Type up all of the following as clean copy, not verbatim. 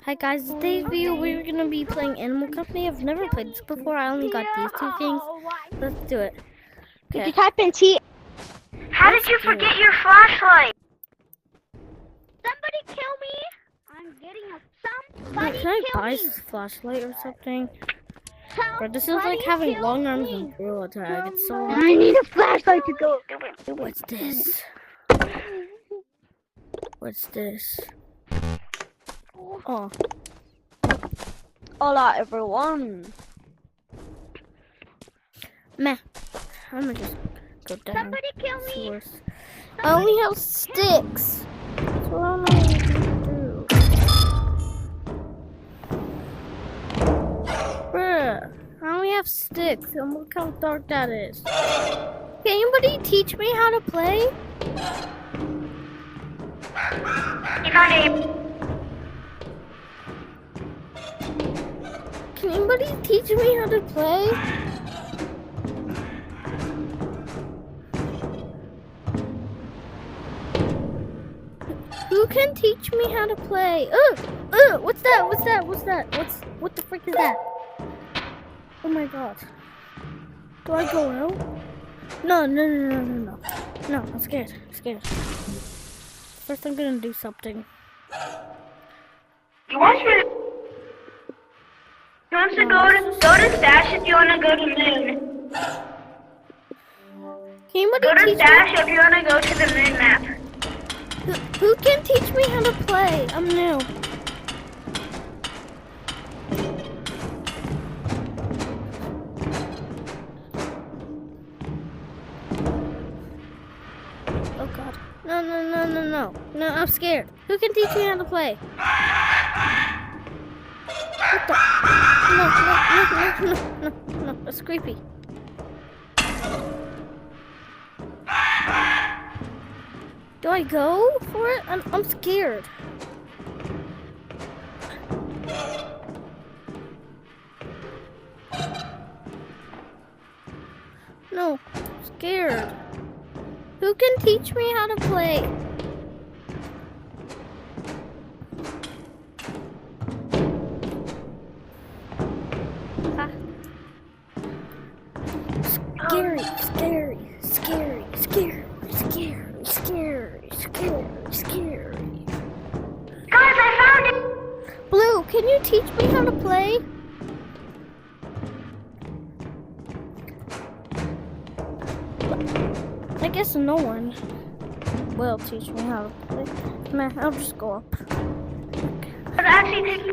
Hi guys, today's video we're gonna be playing Animal Company. I've never played this before. I only got these two things. Let's do it. Did you type in T? How did you forget your flashlight? Somebody kill me! I'm getting a somebody Can I kill buy me! this flashlight or something? Bro, this is Somebody like having kill long arms me. and gorilla tag. It's so I need a flashlight to go. What's this? What's this? Oh, Hola everyone. meh. I'm gonna just go down. Somebody kill me. Source. I only have sticks. So I don't know what to do. Bruh, I only have sticks, and look how dark that is. Can anybody teach me how to play? You found it. Can anybody teach me how to play? Who can teach me how to play? What's that? What's that? What's that? What the frick is that? Oh my god. Do I go out? No. No, I'm scared. First I'm gonna do something. You want to go to Stash if you want to go to Moon. Can anybody Go to teach Stash if you want to go to the Moon map. me? Who can teach me how to play? I'm new. Oh god. No. No, I'm scared. Who can teach me how to play? What the? No. That's creepy. Do I go for it? I'm scared. No, I'm scared. Who can teach me how to play? Ah. Scary. Guys, I found it. Blue, can you teach me how to play? I guess no one will teach me how to play. Nah, I'll just go up. But actually, take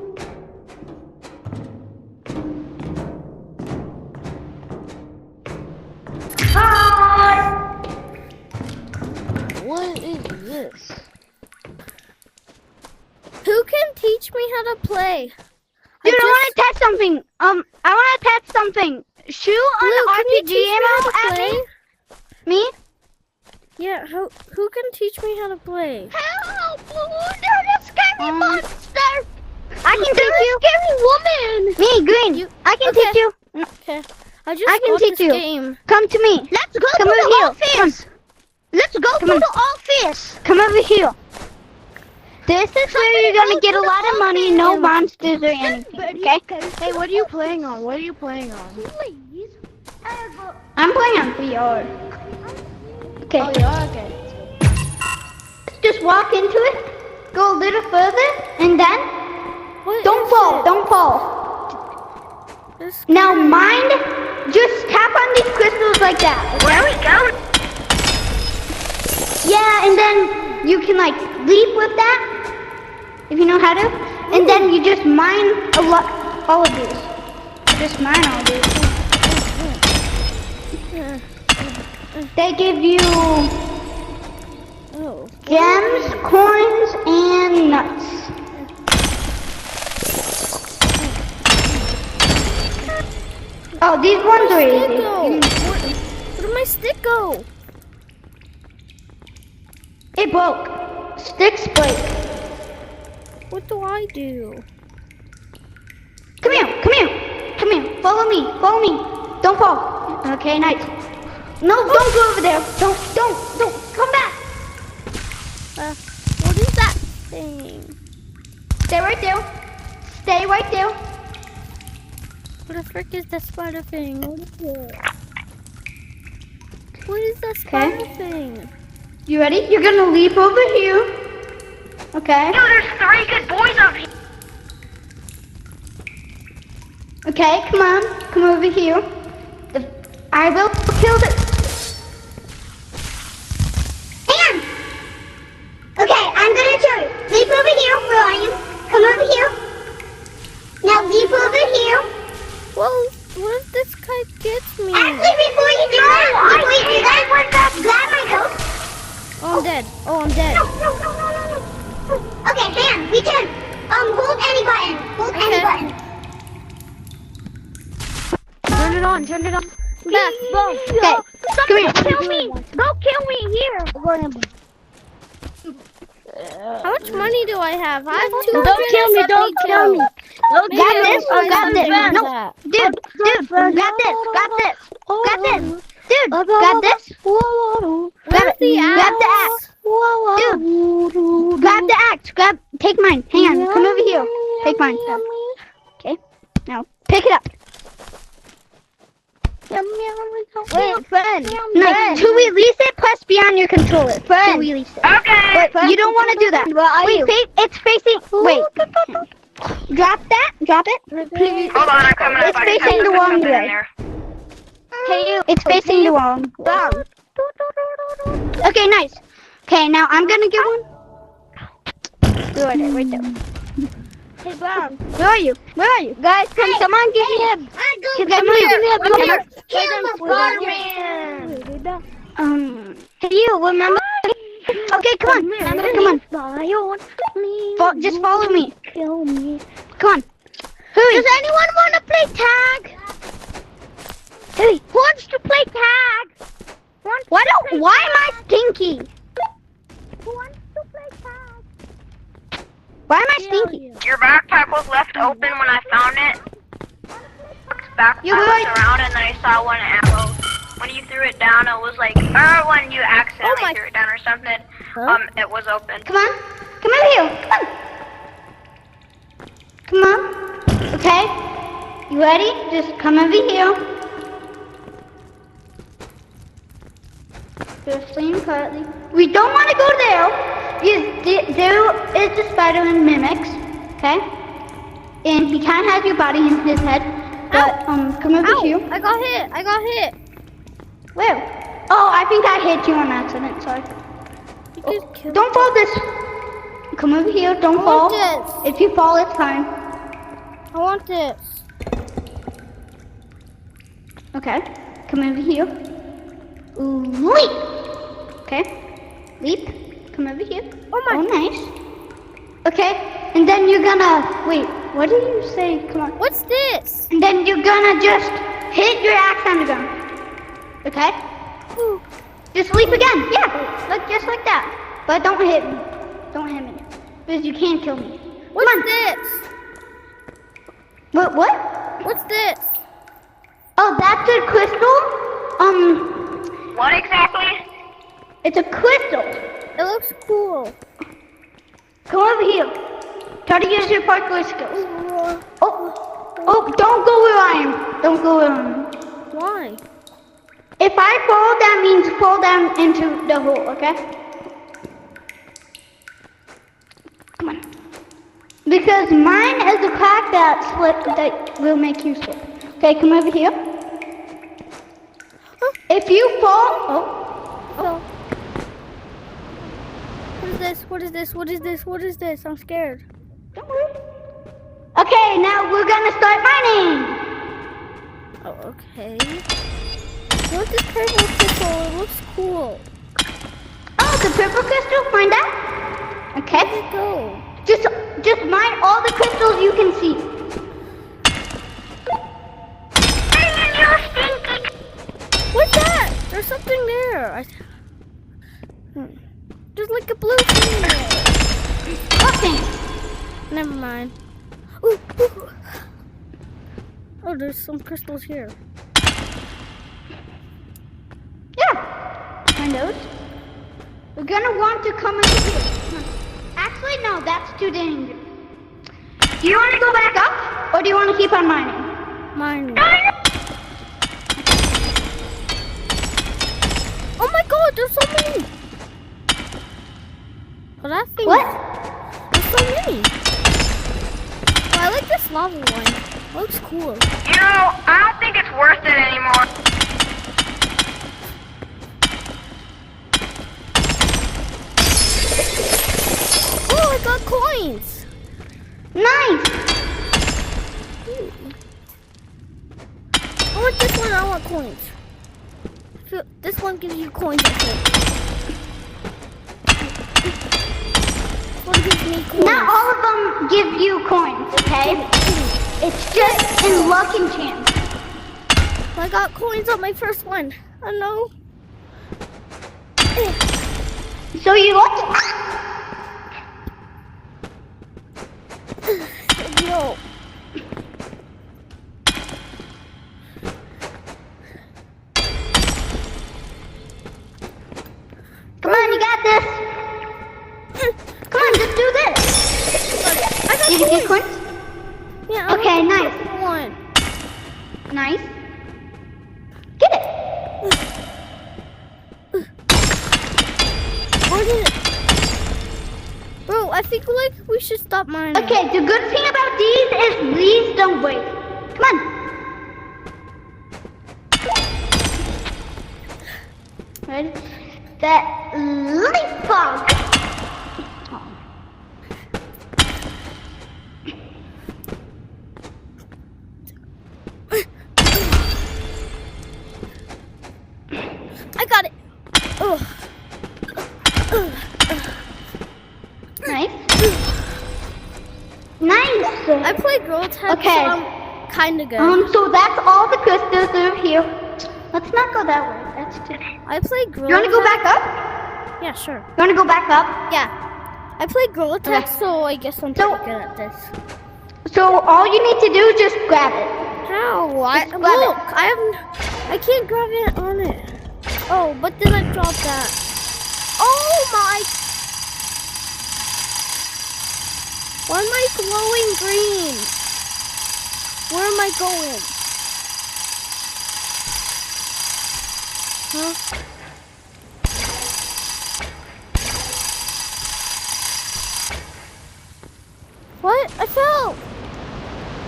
What is this? Who can teach me how to play? Dude, I want to test something. I want to test something. Shoot Blue, an can you RPG teach me how ammo to at play? me. Yeah, who can teach me how to play? Help! There's a scary monster. I can teach you. Scary woman. Me, Green. I can Okay. teach you. Okay, I just I can bought teach this you. game. Come to me. Let's go to the office. Let's go to the office. Come over here. This is where you're gonna get a lot of money, no monsters or anything. Okay? Hey, what are you playing on? Please. I'm playing on VR. Okay. Oh, yeah, okay. Just walk into it. Go a little further, and then What don't is fall. it? Don't fall. This Now mind. Just tap on these crystals like that. where are we going? Yeah, and then you can like leap with that, if you know how to. And then you just mine all of these. Just mine all these. They give you Oh. gems, coins, and nuts. Oh, these ones are Stick easy. go? Where did my stick go? It broke. Sticks break. What do I do? Come here. Follow me. Don't fall. Okay, nice. No, don't go over there. Don't. Come back. What is that thing? Stay right there. stay right there. What the frick is that spider thing? What is it? What is that spider thing? You ready? You're gonna leap over here. Okay. Yo, there's 3 good boys up here. Okay, come on. Come over here. I will kill the... Hang on. Okay, I'm gonna show you. Leap over here. Where are you? Come over here. Now leap over here. Well, what if this guy gets me? Actually, before you do that, grab my coat. Oh, I'm dead. Oh, I'm dead. No. Okay, hang on. We can hold any button. Hold any Okay. button. Turn it on. Turn it on. Back. Go. Okay, come here. Kill me. Go kill me here. How much money do I have? I have Don't kill me. Don't kill me. Don't Got kill this? me. Oh, got this. Got No, that. dude, got this. Got this. Dude, got this. Where's the Grab the axe? axe. Dude, grab the axe. Take mine. Hang on. Come over here. Take mine. Okay. Now, pick it up. Wait, friend. Nice. To release it, press B on your controller. To release it. Okay. Wait, you don't want to do that. Wait, it's facing. Wait. Drop that. Drop it. Please. Hold on, I'm coming up. It's I just have facing to the put wrong something in way. there. It's facing the wrong. Okay, nice. Okay, now I'm gonna get one. Right there. Hey, Brown. Where are you? Guys, can someone give me a... Come here. Come here. Hey, you remember? Okay, come on. Just follow me. Kill me. Come on. Hurry. Does anyone want to play tag? Hey, who wants to play tag? Why am I stinky? Who wants to play tag? Why am I stinky? Your backpack was left open when I found it. Backpack You were was right. around and then I saw one arrow. When you threw it down, it was like, or when you accidentally threw it down or something, it was open. Come on. Come over here. Come on. Okay. You ready? Just come over here. Swiftly and quietly. We don't want to go there. There is the spider and mimics. Okay. And he kind of has your body in his head. But come over Ow! here. I got hit. Where? Oh, I think I hit you on accident. Sorry. You could kill Don't fall this. Come over here. Don't I fall. want this. If you fall, it's fine. I want this. Okay. Come over here. Leap. Okay. Leap. Come over here. Oh my. Oh, nice. Okay. And then you're gonna wait. What did you say? Come on. What's this? And then you're gonna just hit your axe on the ground. Okay. Ooh. Just leap again. Yeah. Look, just like that. But don't hit me. Don't hit me. Because you can't kill me. What's Come on. this? What? What's this? Oh, that's a crystal. What exactly? It's a crystal. It looks cool. Come over here. Try to use your parkour skills. Oh, don't go where I am. Don't go where I am. Why? If I fall, that means fall down into the hole, okay? Come on. Because mine is a crack that will make you slip. Okay, come over here. If you fall, Oh. What is this? I'm scared. don't worry. Okay, now we're gonna start mining. Oh, okay. Look at this purple crystal. It looks cool. Oh, the purple crystal, find that? Okay. Where'd it go? Just mine all the crystals you can see. What's that? There's something there. There's like a blue thing there. Nothing. Never mind. Ooh. Oh, there's some crystals here. Yeah. Find those. We're gonna want to come in here. Actually, no, that's too dangerous. Do you want to go back up, or do you want to keep on mining? Mine. Oh my god, there's so many. Oh, that thing. What? There's so many. Oh, I like this lava one. It looks cool. You know, I don't think it's worth it anymore. Oh, I got coins. Nice. I want this one. I want coins. This one gives you coins, I think. This one gives me coins. Not all of them give you coins, okay? It's just in luck and chance. I got coins on my first one. I know. So you lucky. No. Come on, you got this. Come on, just do this. I got Did you get coins? Yeah. I Okay, want the nice. first one. Nice. Get it. Where did it? Bro, I think like we should stop mining. Okay, the good thing about these is these don't break. Come on. Ready? That light bug. I got it. Ugh. Nice. Nice. I play Girl Tag, Okay. so I'm kind of good. So that's all the crystals that are here. Let's not go that way. That's too. I play Girl You want to go Tag. back up? Yeah, sure. You want to go back up? Yeah. I play Girl Tag, Okay. so I guess I'm So- pretty good at this. So all you need to do is just grab it. How? I Just grab look. I can't grab it on it. Oh, but then I dropped that. Oh my! Why am I glowing green? Where am I going? Huh? What? I fell!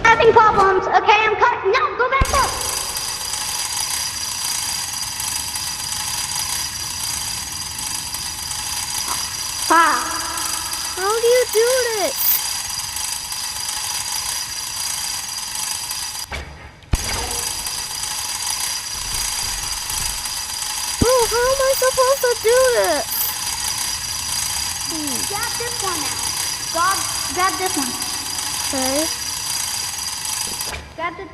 Having problems. Okay, I'm coming. No, go back up. Ah. How do you do this? Bro, how am I supposed to do this? Grab this one now. Grab this one. Okay. Grab the.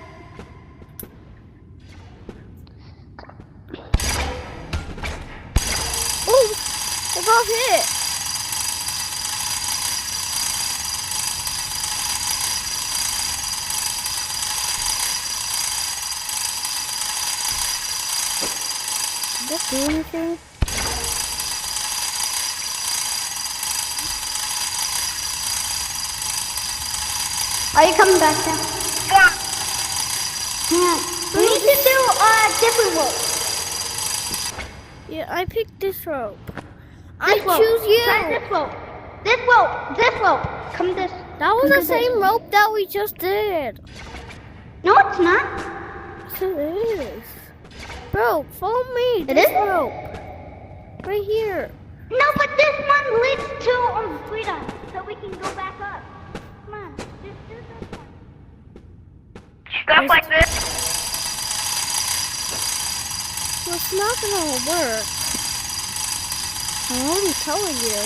Oh, I got hit. Did that do anything? Are you coming back now? Yeah. We need to do a different rope. Yeah, I picked this rope. I This rope. choose you. Try this rope. This rope. This rope. Come this. That was come the to this same one. rope that we just did. No, it's not. Yes, it is. Bro, follow me. It This is? rope. Right here. No, but this one leads to freedom, so we can go back up. Come on, just do this one. Stuff like this. Well, it's not gonna work. I'm already telling you.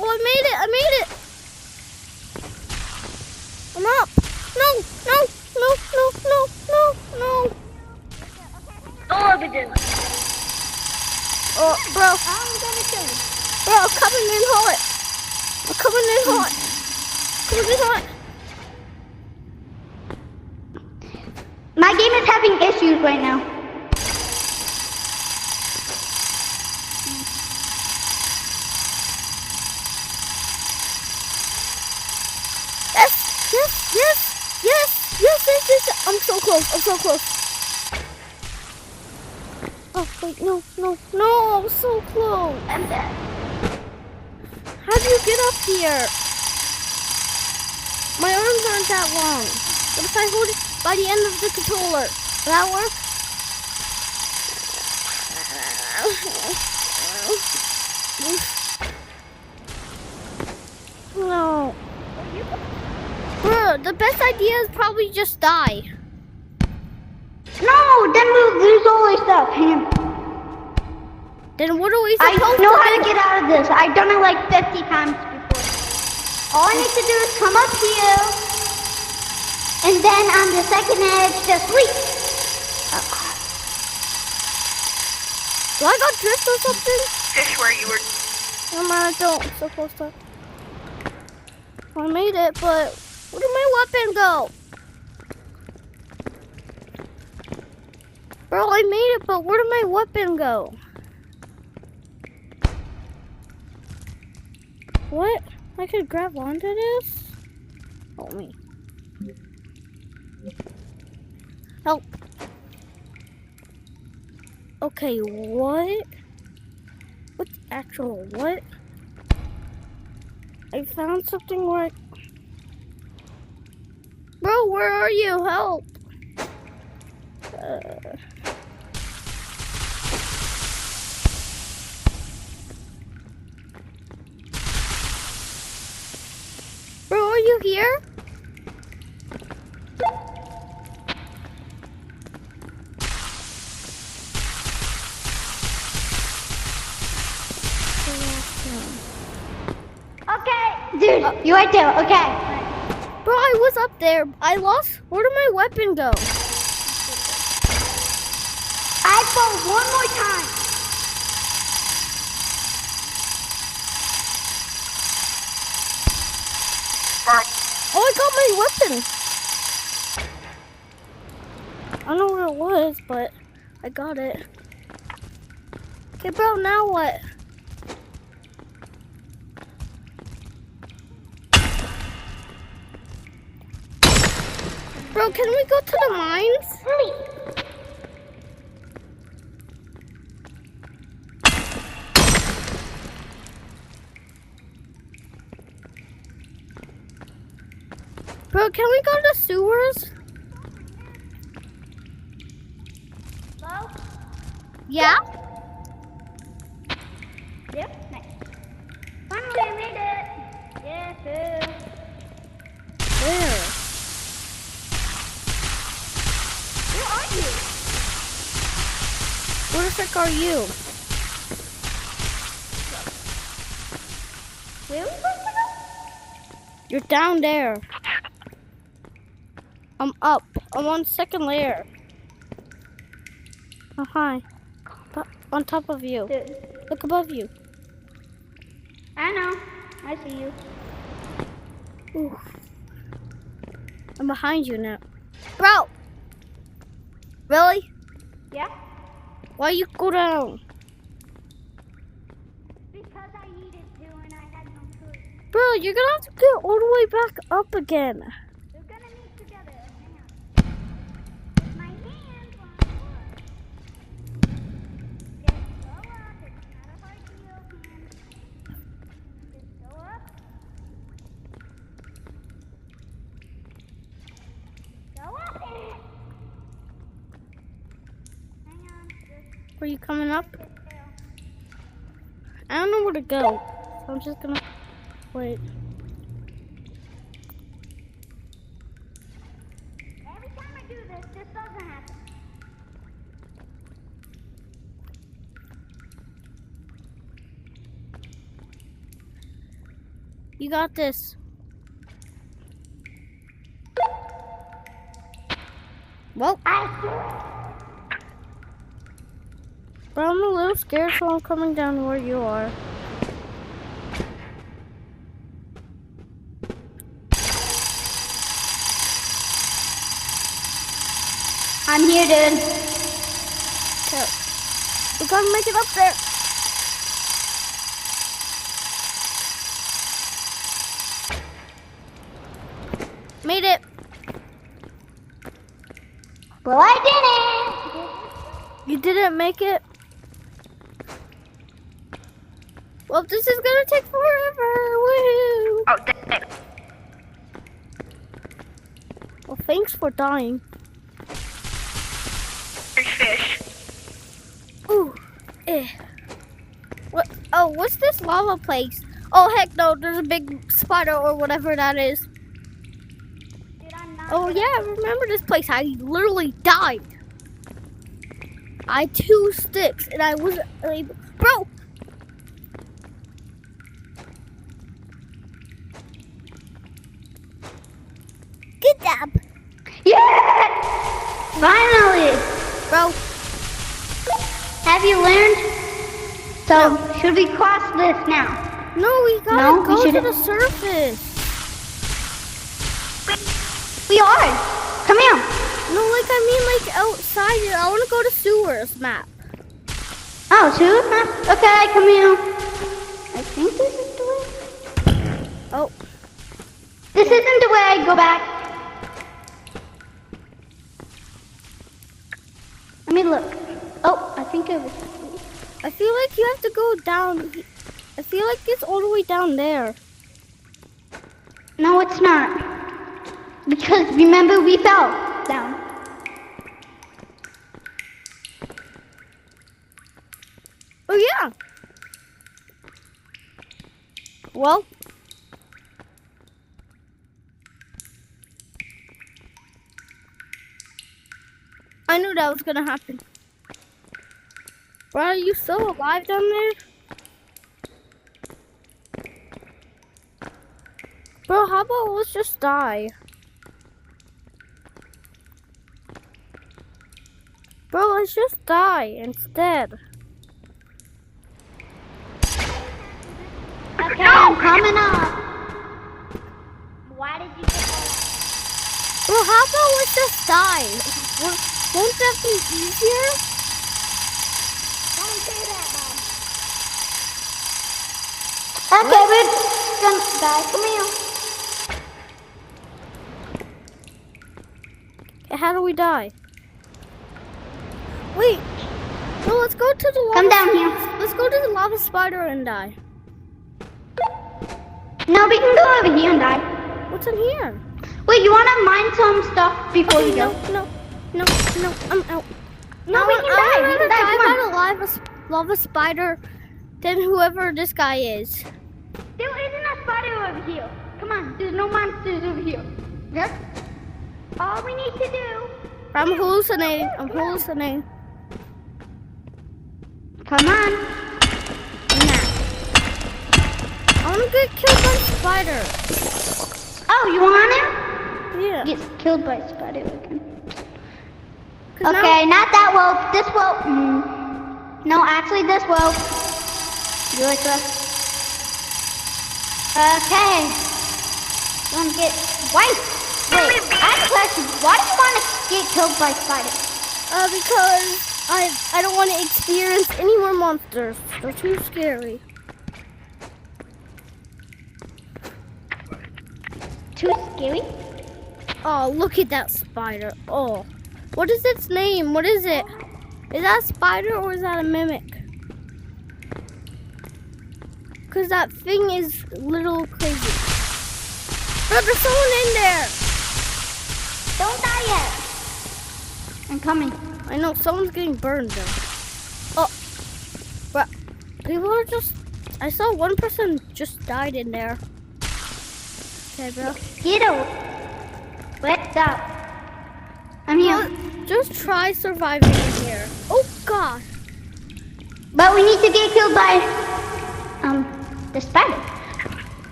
Oh, I made it! I made it! I'm up! No! No! No! No! No! No! No! All of it is. Oh, bro! I'm gonna kill you. Bro, I'm coming in hot! I'm coming in hot! Coming in hot! My game is having issues right now. close. I'm so close. Oh, wait, no. I'm so close. I'm dead. How do you get up here? My arms aren't that long. What if I hold it by the end of the controller? Will that work? No. Bro, the best idea is probably just die. No, then we'll lose all our stuff. Hang on. Then what are we I supposed know to how do? to get out of this. I've done it like 50 times before. All I need to do is come up here, and then on the second edge, just leap. Do I got drift or something? Fish where you were. No, man, I don't. I'm so close to. I made it, but where did my weapon go? Bro, I made it, but where did my weapon go? What? I could grab onto this? Help me. Help. Okay, what? What's actual what? I found something where I... Bro, where are you? Help! Bro, are you here? Okay, dude, you right there. Okay. Bro, I was up there. I lost. Where did my weapon go? I fall one more time. Oh, I got my weapon. I don't know where it was, but I got it. Okay, bro, now what? Bro, can we go to the mines? Bro, can we go to sewers? Hello? Yeah? Yep. Nice. Finally, I made it. Yes, Where? Where are you? Where the frick are you? Where are we supposed to go? You're down there. I'm up. I'm on second layer. Oh, hi. On top of you. Dude, Look above you. I know. I see you. Ooh. I'm behind you now. Bro! Really? Yeah? Why you go down? Because I needed to and I had no choice. Bro, you're gonna have to get all the way back up again. We're gonna meet together. Hang on. With my hands on the wood. Just go up. It's not a hard deal, man. Just go up. Go up it. Hang on. Just Are you coming up? sit there. I don't know where to go. So I'm just gonna wait. Every time I do this, this doesn't happen. You got this. Well, but I'm a little scared, so I'm coming down where you are. I'm here, dude. Okay. We gotta make it up there. Made it. Well, I didn't. You didn't make it? Well, this is gonna take forever. Woohoo! Oh, dang. Well, thanks for dying. There's fish. Ooh, What? Oh, what's this lava place? Oh, heck no, there's a big spider or whatever that is. Oh, yeah, I remember this place. I literally died. I had 2 sticks and I wasn't able. Bro! Good job. Yeah! Finally! Bro, Have you learned? So, should we cross this now? no, we gotta No, we go to shouldn't. the surface. We are. Come here. No, like, I mean, like, outside. I want to go to sewers map. Oh, two? Huh? Okay, come here. I think this is the way. Oh, This isn't the way. Go back. Let me look. Oh, I think it was. I feel like you have to go down. I feel like it's all the way down there. No, it's not. Because remember, we fell down. Oh, yeah. Well. I knew that was gonna happen. Bro, are you still alive down there? Bro, how about let's just die? Bro, let's just die instead. Okay, I'm coming up. Why did you get that? Bro, how about let's just die? Won't that be easier? Don't say that, Mom. Okay, we're gonna die. Come here. How do we die? Wait. No, let's go to the lava. Come down here. Let's go to the lava spider and die. No, we can go over here and die. What's in here? Wait, you wanna mine some stuff before you No, go? no, I'm out. No, we can die. We I'd can die. rather Come die on. by the lava spider than whoever this guy is. There isn't a spider over here. Come on, there's no monsters over here. Yes? All we need to do. I'm hallucinating. I'm hallucinating. Come on. Nah. I want to get killed by a spider. Oh, you want him? Yeah. Gets killed by a spider again. 'Cause now- Okay, not that wolf. This wolf. No, actually this wolf. You like that? Okay. Don't get white. Wait, I have a question. Why do you want to get killed by spiders? Because I don't want to experience any more monsters. They're too scary. Too scary? Oh, look at that spider. Oh. What is its name? What is it? Is that a spider or is that a mimic? Because that thing is a little crazy. Bro, there's someone in there. Don't die yet. I'm coming. I know, someone's getting burned though. Oh. Bro, people are just... I saw one person just died in there. Okay, bro. Mosquito. What's up? I'm here. Well, just try surviving in here. Oh, God. But we need to get killed by the spider.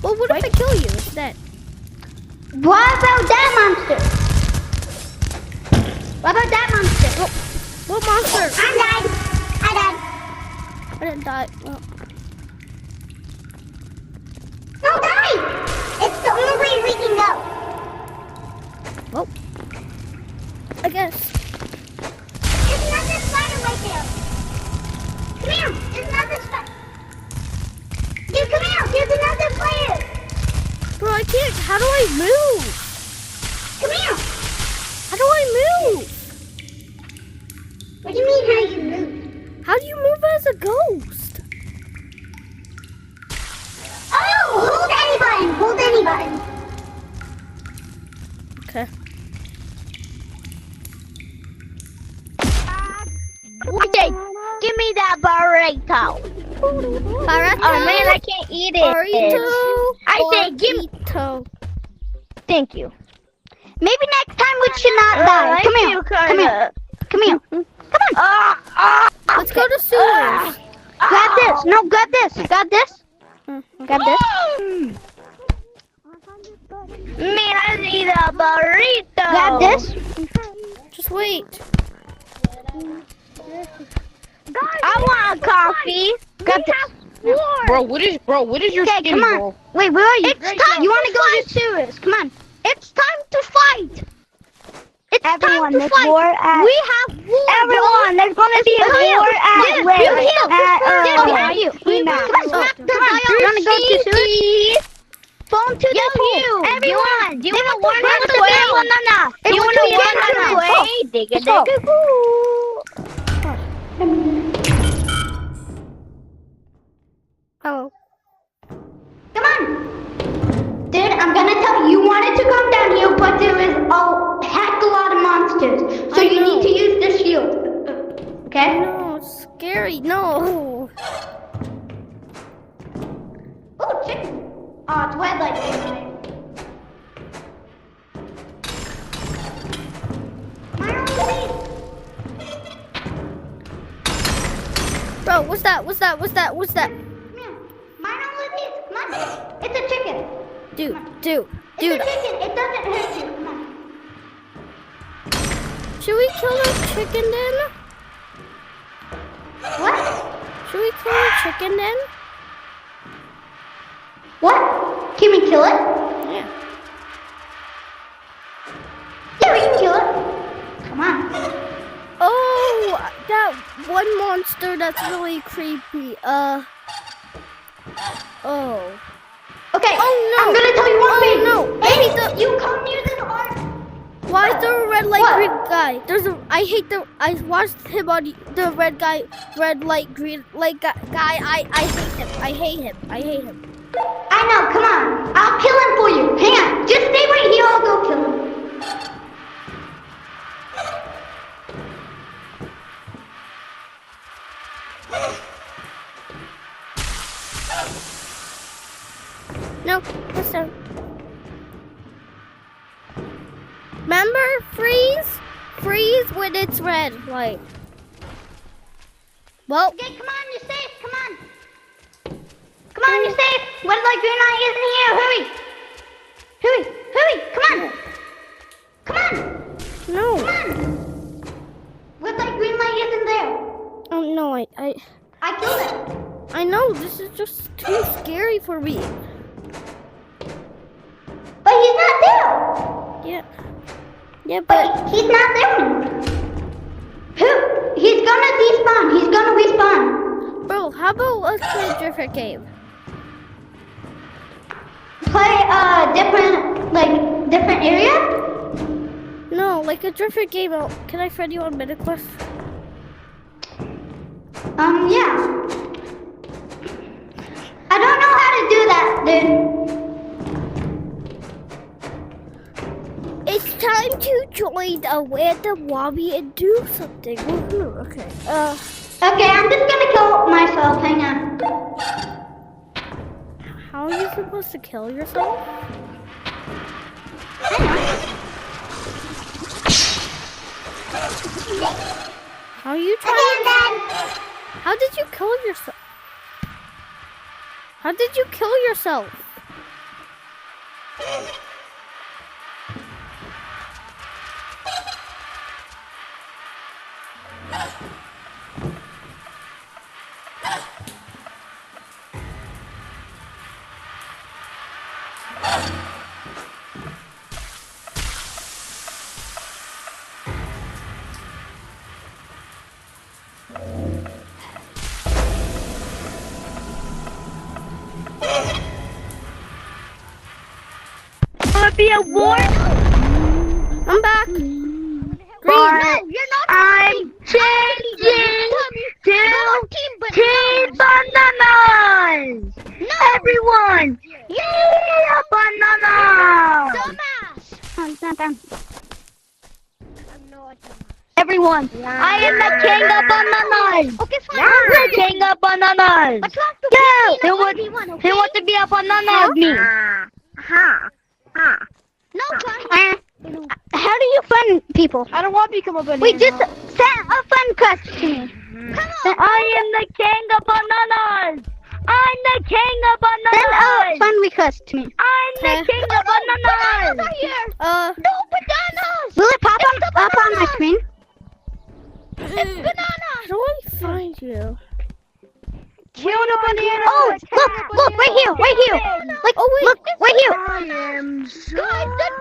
Well, what if I kill you instead? What about that monster? What about that monster? What monster? I died. I didn't die. Oh. No, die! It's the only way we can go. Well, I guess. There's another spider right there. Come here. There's another spider. Dude, come here. There's another player. Bro, I can't. How do I move? Come here. How do I move? What do you mean how you move? How do you move as a ghost? Oh, hold any button. Hold any button. Okay. Okay, give me that burrito. Burrito. Oh man, I can't eat it. Burrito. I said, give me. Burrito. Thank you. Maybe next time we should not die. Come here. Come here. Come here. Come on. Let's go to sewers. Grab this. No, grab this. Grab this. Grab this. Man, I need a burrito. Grab this. Just wait. I want a coffee. Grab this. Bro, what is your Okay, skinny, come on. bro? Wait, where are you? It's time You want to to go to sewers? Come on. It's time to fight. It's Everyone, time to there's fight. war at- We have war. Everyone, there's gonna be a war at Yes, where? behind you. At Behind you. we know. Come on, you want to go to sewers? Phone to the pool. Everyone, do you want to warn us the way? Do you want to warn us the way? Digga, digga, Oh. Come on. Dude, I'm gonna tell you, you wanted to come down here, but there is a heck a lot of monsters. So I you know. need to use the shield. Okay? No, it's scary. No. Oh, chicken. Oh, it's red light. Bro, what's that? What's that? What's that? What's that? Come here. Mine only these. Come on. It's a chicken. Dude. It's a chicken. It doesn't hurt you. Come on. Should we kill the chicken then? What? Should we kill the chicken then? What? Can we kill it? Yeah. Yeah, we can kill it. Come on. Oh, that one monster that's really creepy. Oh. Okay. Oh, no. I'm gonna tell you one Oh, thing. no. Hey, Maybe the- you come near this ark. Why is there a red light What? green guy? I watched him on the red light green light guy. I hate him. I hate him. I hate him. I know. Come on. I'll kill him for you. Hang on. Just stay right here. I'll go kill him. No, listen. Remember, freeze? Freeze when it's red light. Well, Okay, come on. You're safe. Come on. Come on. You're safe. Red light, green light isn't here. Hurry. Hurry. Hurry. Come on. Come on. no. Come on. Red light, green light isn't there. Oh no, I killed it. I know this is just too scary for me. But he's not there. Yeah. Yeah, but But he's not there anymore. He's gonna despawn. He's gonna respawn. bro, how about let's play Drift Game? Play different area? No, like a Drift Game. Can I friend you on MetaQuest? Yeah. I don't know how to do that, dude. It's time to join the lobby and do something. Woohoo, okay. Okay, I'm just gonna kill myself. Hang on. How are you supposed to kill yourself? How are you trying? How did you kill yourself? How did you kill yourself? Be a war. I'm back. Green. No, you're not. I'm Jelly. king of bananas. Okay, fine. I'm the king of bananas. Let's have to Go. play Who like wants 1v1, who okay? wants to be a banana with me? No, Johnny. How do you fund people? I don't want to become a banana. Wait, just send a fun quest to me. I am the king of bananas. I'm the king of Send a bananas. fun request to me. I'm the king of bananas. Bananas are here. Uh, No bananas. Will it pop up on my screen? It's bananas. how do I find you? Kill the banana. Oh, look, right here. Like, Oh, wait. look, right here. I am so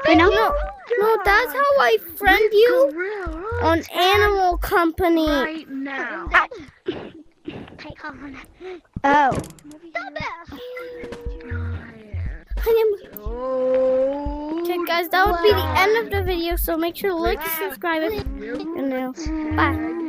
You know? No, that's how I friend you on Animal Company. right now. Take on. Oh. I am. Okay, guys, that would be the end of the video. So make sure to like and subscribe. And now, bye.